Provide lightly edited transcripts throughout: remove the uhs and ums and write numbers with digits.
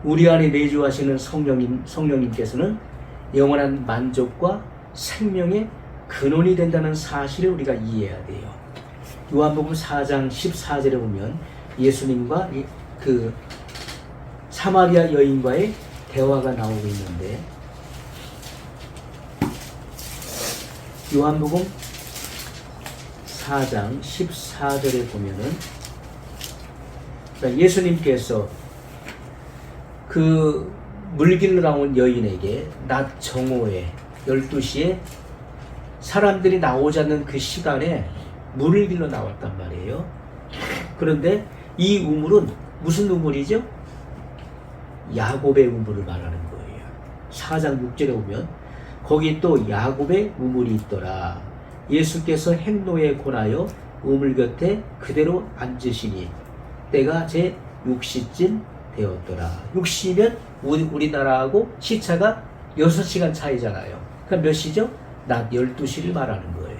우리 안에 내주하시는 성령님께서는 영원한 만족과 생명의 근원이 된다는 사실을 우리가 이해해야 돼요. 요한복음 4장 14절에 보면 예수님과 그 사마리아 여인과의 대화가 나오고 있는데, 요한복음 4장 14절에 보면은 예수님께서 그 물길로 나온 여인에게 낮 정오에 12시에 사람들이 나오지 않는 그 시간에 물을 길러 나왔단 말이에요. 그런데 이 우물은 무슨 우물이죠? 야곱의 우물을 말하는 거예요. 4장 6절에 보면 거기 또 야곱의 우물이 있더라. 예수께서 행로에 권하여 우물 곁에 그대로 앉으시니 때가 제 6시쯤 되었더라. 6시면 우리나라하고 시차가 6시간 차이잖아요. 그럼 몇 시죠? 낮 12시를 말하는 거예요.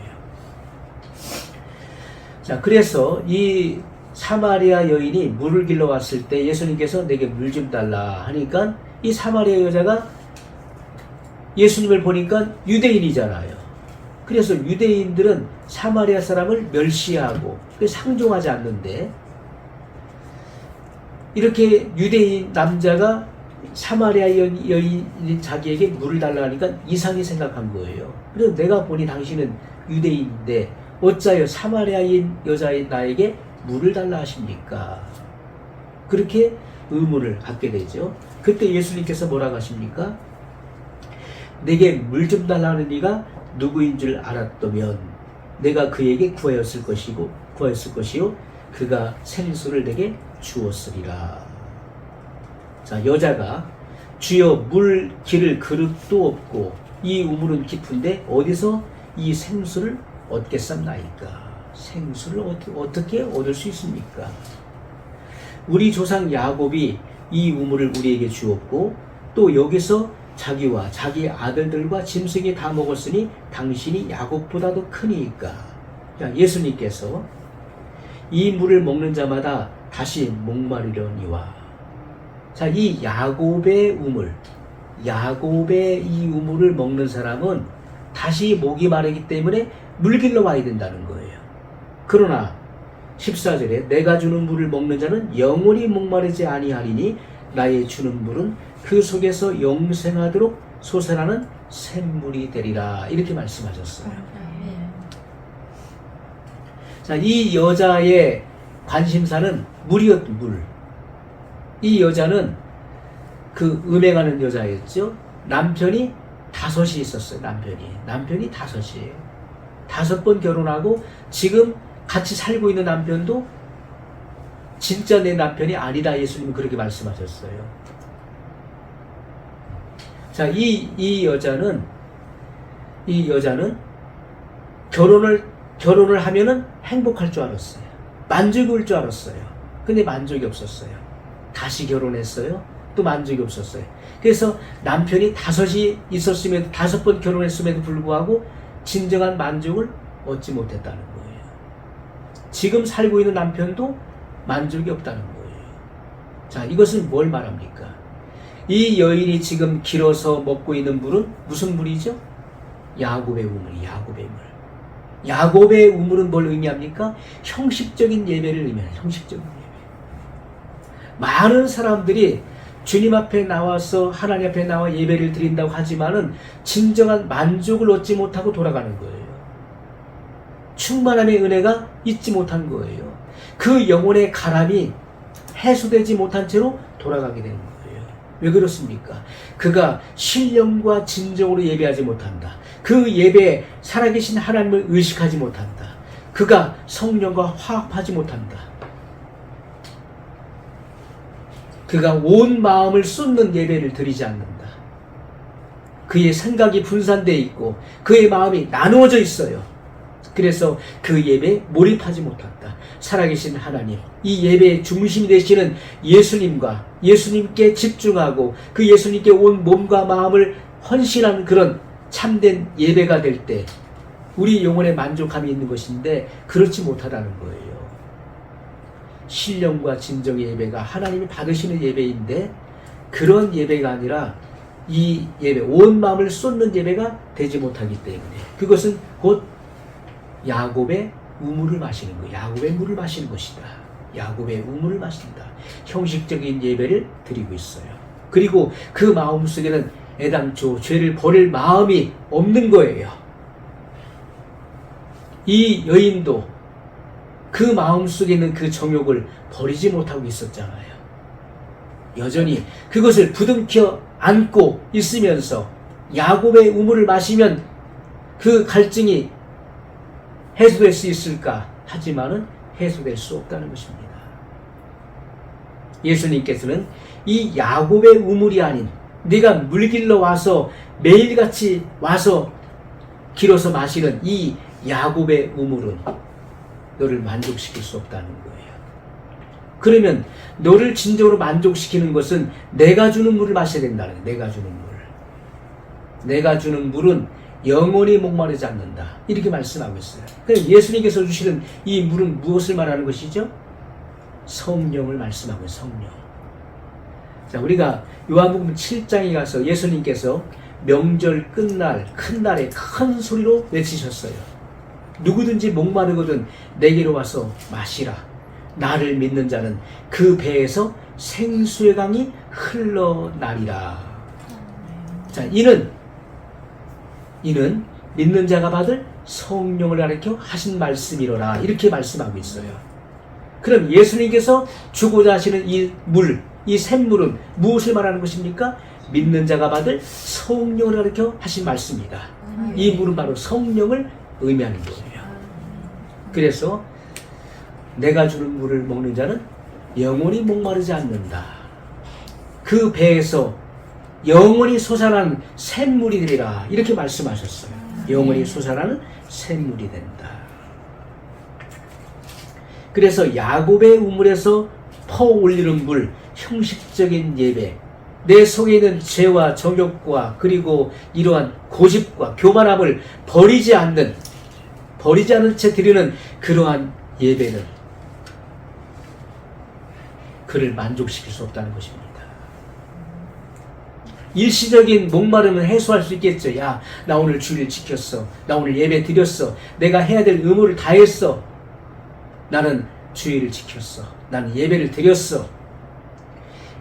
자, 그래서 이 사마리아 여인이 물을 길러 왔을 때 예수님께서 내게 물 좀 달라 하니까 이 사마리아 여자가 예수님을 보니까 유대인이잖아요. 그래서 유대인들은 사마리아 사람을 멸시하고 상종하지 않는데, 이렇게 유대인 남자가 사마리아 여인이 자기에게 물을 달라 하니까 이상히 생각한 거예요. 그래서 내가 보니 당신은 유대인인데 어찌하여 사마리아인 여자인 나에게 물을 달라 하십니까? 그렇게 의문을 갖게 되죠. 그때 예수님께서 뭐라고 하십니까? 내게 물 좀 달라는 이가 누구인 줄 알았다면 내가 그에게 구하였을 것이요 그가 생수를 내게 주었으리라. 자, 여자가 주여 물 기를 그릇도 없고 이 우물은 깊은데 어디서 이 생수를 얻겠삼나이까? 생수를 어떻게 얻을 수 있습니까? 우리 조상 야곱이 이 우물을 우리에게 주었고 또 여기서 자기와 자기 아들들과 짐승이 다 먹었으니 당신이 야곱보다도 크니까. 예수님께서 이 물을 먹는 자마다 다시 목마르려니와. 자, 이 야곱의 우물, 야곱의 이 우물을 먹는 사람은 다시 목이 마르기 때문에 물 길러 와야 된다는 거예요. 그러나 14절에 내가 주는 물을 먹는 자는 영원히 목마르지 아니하리니 나의 주는 물은 그 속에서 영생하도록 솟아나는 샘물이 되리라. 이렇게 말씀하셨어요. 자, 이 여자의 관심사는 물이었던 물. 이 여자는 그 음행하는 여자였죠. 남편이 5이 있었어요. 남편이 5이에요. 5번 결혼하고 지금 같이 살고 있는 남편도 진짜 내 남편이 아니다. 예수님은 그렇게 말씀하셨어요. 자, 이 여자는 결혼을 하면은 행복할 줄 알았어요. 만족이 올 줄 알았어요. 근데 만족이 없었어요. 다시 결혼했어요. 또 만족이 없었어요. 그래서 남편이 5이 있었음에도 5번 결혼했음에도 불구하고 진정한 만족을 얻지 못했다는 거예요. 지금 살고 있는 남편도 만족이 없다는 거예요. 자, 이것은 뭘 말합니까? 이 여인이 지금 길어서 먹고 있는 물은 무슨 물이죠? 야곱의 우물, 야곱의 물. 야곱의 우물은 뭘 의미합니까? 형식적인 예배를 의미해요. 형식적인 예배. 많은 사람들이 주님 앞에 나와서 하나님 앞에 나와 예배를 드린다고 하지만은 진정한 만족을 얻지 못하고 돌아가는 거예요. 충만함의 은혜가 있지 못한 거예요. 그 영혼의 가람이 해소되지 못한 채로 돌아가게 되는 거예요. 왜 그렇습니까? 그가 신령과 진정으로 예배하지 못한다. 그 예배에 살아계신 하나님을 의식하지 못한다. 그가 성령과 화합하지 못한다. 그가 온 마음을 쏟는 예배를 드리지 않는다. 그의 생각이 분산되어 있고 그의 마음이 나누어져 있어요. 그래서 그 예배에 몰입하지 못한다. 살아계신 하나님, 이 예배의 중심이 되시는 예수님께 집중하고 그 예수님께 온 몸과 마음을 헌신하는 그런 참된 예배가 될 때 우리 영혼에 만족함이 있는 것인데 그렇지 못하다는 거예요. 신령과 진정의 예배가 하나님이 받으시는 예배인데 그런 예배가 아니라 이 예배, 온 마음을 쏟는 예배가 되지 못하기 때문에 그것은 곧 야곱의 우물을 마시는 것, 야곱의 물을 마시는 것이다. 야곱의 우물을 마신다. 형식적인 예배를 드리고 있어요. 그리고 그 마음 속에는 애당초 죄를 버릴 마음이 없는 거예요. 이 여인도 그 마음 속에 있는 그 정욕을 버리지 못하고 있었잖아요. 여전히 그것을 부둥켜 안고 있으면서 야곱의 우물을 마시면 그 갈증이 해소될 수 있을까? 하지만은 해소될 수 없다는 것입니다. 예수님께서는 이 야곱의 우물이 아닌 네가 물길러 와서 매일같이 와서 길어서 마시는 이 야곱의 우물은 너를 만족시킬 수 없다는 거예요. 그러면 너를 진정으로 만족시키는 것은 내가 주는 물을 마셔야 된다는 거예요. 내가 주는 물. 내가 주는 물은 영원히 목마르지 않는다. 이렇게 말씀하고 있어요. 그럼 예수님께서 주시는 이 물은 무엇을 말하는 것이죠? 성령을 말씀하고 있어요. 성령. 자, 우리가 요한복음 7장에 가서 예수님께서 명절 끝날 큰 날에 큰 소리로 외치셨어요. 누구든지 목마르거든 내게로 와서 마시라. 나를 믿는 자는 그 배에서 생수의 강이 흘러나리라. 자, 이는 믿는 자가 받을 성령을 가리켜 하신 말씀이로라. 이렇게 말씀하고 있어요. 그럼 예수님께서 주고자 하시는 이 물, 이 샘물은 무엇을 말하는 것입니까? 믿는 자가 받을 성령을 가리켜 하신 말씀이다. 이 물은 바로 성령을 의미하는 거예요. 그래서 내가 주는 물을 먹는 자는 영원히 목마르지 않는다. 그 배에서 영원히 솟아나는 샘물이 되리라. 이렇게 말씀하셨어요. 영원히 솟아나는 샘물이 된다. 그래서 야곱의 우물에서 퍼올리는 물, 형식적인 예배, 내 속에 있는 죄와 정욕과 그리고 이러한 고집과 교만함을 버리지 않는 채 드리는 그러한 예배는 그를 만족시킬 수 없다는 것입니다. 일시적인 목마름은 해소할 수 있겠죠. 야, 나 오늘 주일 지켰어. 나 오늘 예배 드렸어. 내가 해야 될 의무를 다 했어. 나는 주일을 지켰어. 나는 예배를 드렸어.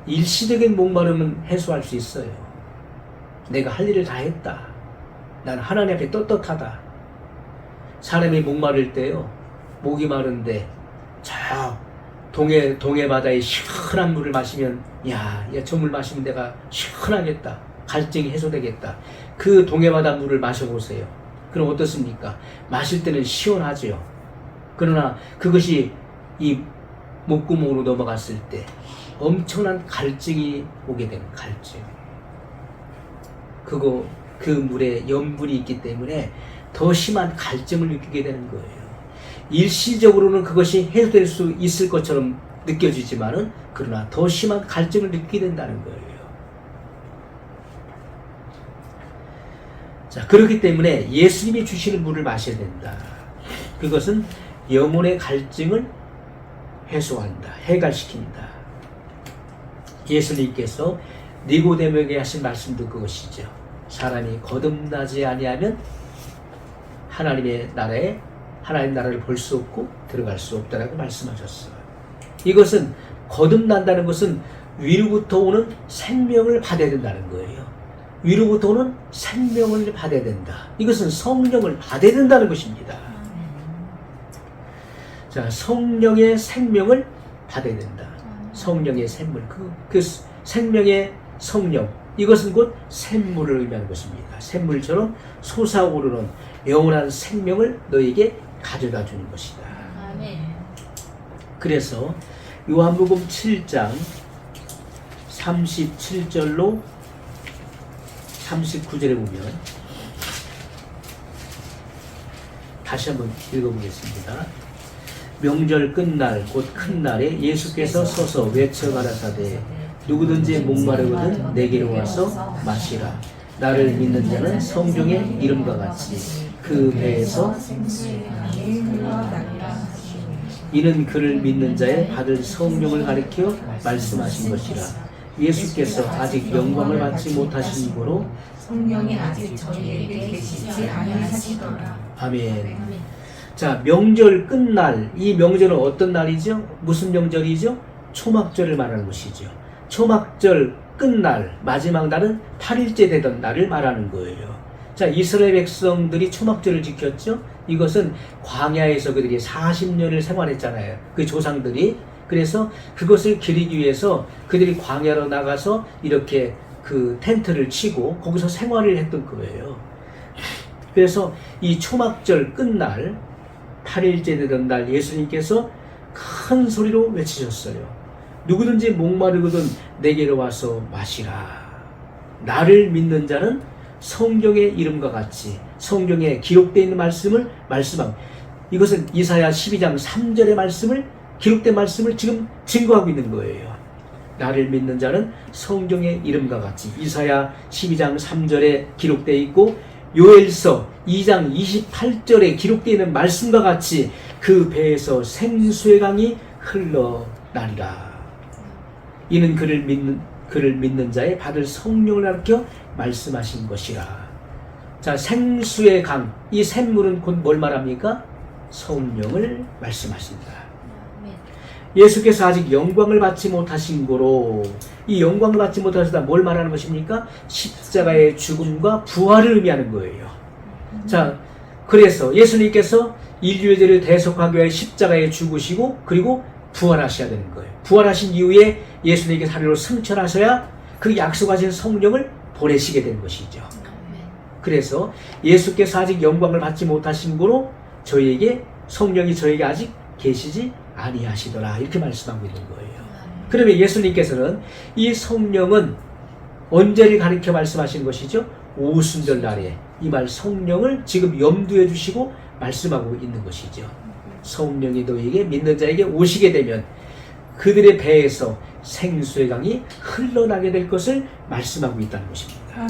일시적인 목마름은 해소할 수 있어요. 내가 할 일을 다 했다. 나는 하나님 앞에 떳떳하다. 사람이 목마를 때요, 목이 마른데 저 동해 바다의 시원한 물을 마시면 저 물 마시면 내가 시원하겠다. 갈증이 해소되겠다. 그 동해 바다 물을 마셔보세요. 그럼 어떻습니까? 마실 때는 시원하죠. 그러나 그것이 이 목구멍으로 넘어갔을 때 엄청난 갈증이 오게 되는 갈증. 그 물에 염분이 있기 때문에 더 심한 갈증을 느끼게 되는 거예요. 일시적으로는 그것이 해소될 수 있을 것처럼 느껴지지만은 그러나 더 심한 갈증을 느끼게 된다는 거예요. 자, 그렇기 때문에 예수님이 주시는 물을 마셔야 된다. 그것은 영혼의 갈증을 해소한다. 해갈시킨다. 예수님께서 니고데모에게 하신 말씀도 그것이죠. 사람이 거듭나지 아니하면 하나님 나라를 볼 수 없고 들어갈 수 없다라고 말씀하셨어요. 이것은 거듭난다는 것은 위로부터 오는 생명을 받아야 된다는 거예요. 위로부터 오는 생명을 받아야 된다. 이것은 성령을 받아야 된다는 것입니다. 자, 성령의 생명을 받아야 된다. 성령의 샘물, 그 생명의 성령, 이것은 곧 샘물을 의미하는 것입니다. 샘물처럼 솟아오르는 영원한 생명을 너에게 가져다 주는 것이다. 그래서 요한복음 7장 37절로 39절에 보면 다시 한번 읽어보겠습니다. 명절 끝날 곧 큰 날에 예수께서 서서 외쳐 가라사대 누구든지 목마르거든 내게로 와서 마시라. 나를 믿는 자는 성경의 이름과 같이 그 배에서 이는 그를 믿는 자의 받을 성령을 가리켜 말씀하신 것이라. 예수께서 아직 영광을 받지 못하신 이고로 성령이 아직 저희에게 계시지 아니하시더라. 아멘. 자, 명절 끝날, 이 명절은 어떤 날이죠? 무슨 명절이죠? 초막절을 말하는 것이죠. 초막절 끝날, 마지막 날은 8일째 되던 날을 말하는 거예요. 자, 이스라엘 백성들이 초막절을 지켰죠? 이것은 광야에서 그들이 40년을 생활했잖아요. 그 조상들이. 그래서 그것을 기리기 위해서 그들이 광야로 나가서 이렇게 그 텐트를 치고 거기서 생활을 했던 거예요. 그래서 이 초막절 끝날 8일째 되던 날 예수님께서 큰 소리로 외치셨어요. 누구든지 목마르거든 내게로 와서 마시라. 나를 믿는 자는 성경의 이름과 같이 성경에 기록되어 있는 말씀을 말씀하고, 이것은 이사야 12장 3절의 말씀을, 기록된 말씀을 지금 증거하고 있는 거예요. 나를 믿는 자는 성경의 이름과 같이 이사야 12장 3절에 기록되어 있고 요엘서 2장 28절에 기록되어 있는 말씀과 같이 그 배에서 생수의 강이 흘러나리라. 이는 그를 믿는 자의 받을 성령을 가르쳐 말씀하신 것이라. 자, 생수의 강, 이 샘물은 곧 뭘 말합니까? 성령을 말씀하신다. 예수께서 아직 영광을 받지 못하신 고로, 이 영광을 받지 못하시다 뭘 말하는 것입니까? 십자가의 죽음과 부활을 의미하는 거예요. 자, 그래서 예수님께서 인류의 죄를 대속하기 위해 십자가에 죽으시고 그리고 부활하셔야 되는 거예요. 부활하신 이후에 예수님께 사례로 승천하셔야 그 약속하신 성령을 보내시게 된 것이죠. 그래서 예수께서 아직 영광을 받지 못하신 고로 저희에게 성령이 저에게 아직 계시지 아니하시더라, 이렇게 말씀하고 있는 거예요. 그러면 예수님께서는 이 성령은 언제를 가리켜 말씀하신 것이죠? 오순절 날에 이 말 성령을 지금 염두에 두시고 말씀하고 있는 것이죠. 성령이 너희에게 믿는 자에게 오시게 되면 그들의 배에서 생수의 강이 흘러나게 될 것을 말씀하고 있다는 것입니다.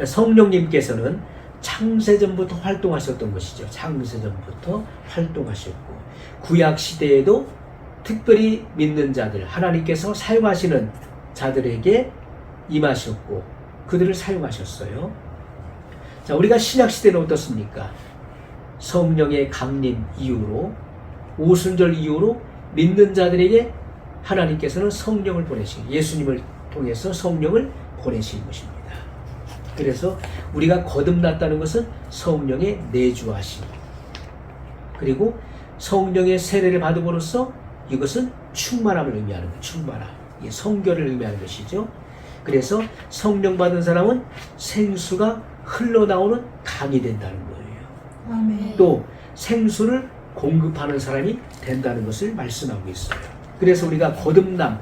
성령님께서는 창세전부터 활동하셨던 것이죠. 창세전부터 활동하셨고 구약 시대에도 특별히 믿는 자들, 하나님께서 사용하시는 자들에게 임하셨고 그들을 사용하셨어요. 자, 우리가 신약 시대는 어떻습니까? 성령의 강림 이후로, 오순절 이후로 믿는 자들에게 하나님께서는 성령을 보내시고 예수님을 통해서 성령을 보내신 것입니다. 그래서 우리가 거듭났다는 것은 성령의 내주하심, 그리고 성령의 세례를 받음으로써 이것은 충만함을 의미하는 거예요. 충만함, 성결을 의미하는 것이죠. 그래서 성령 받은 사람은 생수가 흘러나오는 강이 된다는 거예요. 아멘. 또 생수를 공급하는 사람이 된다는 것을 말씀하고 있어요. 그래서 우리가 거듭남,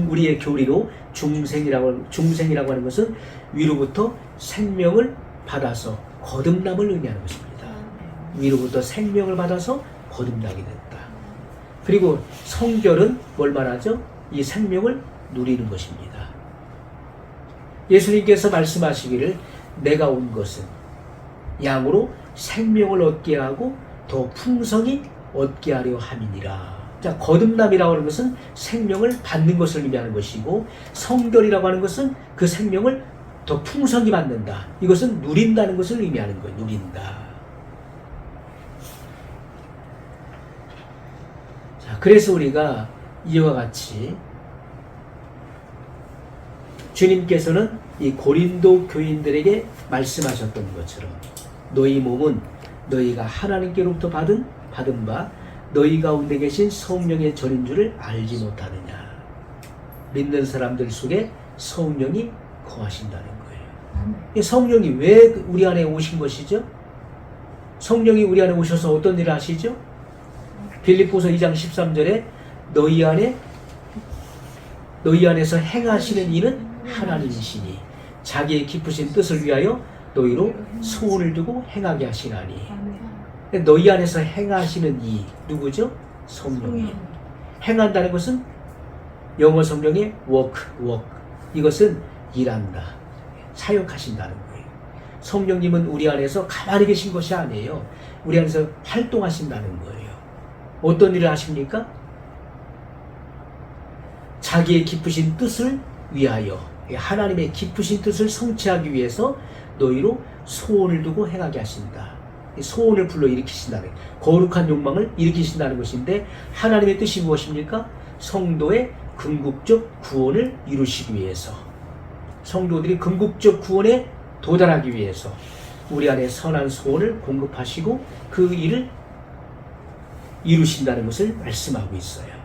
우리의 교리로 중생이라고 하는 것은 위로부터 생명을 받아서 거듭남을 의미하는 것입니다. 위로부터 생명을 받아서 거듭나게 됐다. 그리고 성결은 뭘 말하죠? 이 생명을 누리는 것입니다. 예수님께서 말씀하시기를 내가 온 것은 양으로 생명을 얻게 하고 더 풍성히 얻게 하려 함이니라. 자, 거듭남이라고 하는 것은 생명을 받는 것을 의미하는 것이고 성결이라고 하는 것은 그 생명을 더 풍성히 받는다. 이것은 누린다는 것을 의미하는 거예요. 누린다. 자, 그래서 우리가 이와 같이 주님께서는 이 고린도 교인들에게 말씀하셨던 것처럼 너희 몸은 너희가 하나님께로부터 받은 바 너희 가운데 계신 성령의 전인 줄을 알지 못하느냐. 믿는 사람들 속에 성령이 거하신다는 거예요. 성령이 왜 우리 안에 오신 것이죠? 성령이 우리 안에 오셔서 어떤 일을 하시죠? 빌립보서 2장 13절에 너희 안에서 행하시는 이는 하나님이시니 자기의 깊으신 뜻을 위하여 너희로 소원을 두고 행하게 하시나니. 너희 안에서 행하시는 이 누구죠? 성령님. 행한다는 것은 영어 성경의 work. 이것은 일한다, 사역하신다는 거예요. 성령님은 우리 안에서 가만히 계신 것이 아니에요. 우리 안에서 활동하신다는 거예요. 어떤 일을 하십니까? 자기의 깊으신 뜻을 위하여, 하나님의 깊으신 뜻을 성취하기 위해서 너희로 소원을 두고 행하게 하신다. 소원을 불러일으키신다는, 거룩한 욕망을 일으키신다는 것인데, 하나님의 뜻이 무엇입니까? 성도의 궁극적 구원을 이루시기 위해서, 성도들이 궁극적 구원에 도달하기 위해서 우리 안에 선한 소원을 공급하시고 그 일을 이루신다는 것을 말씀하고 있어요.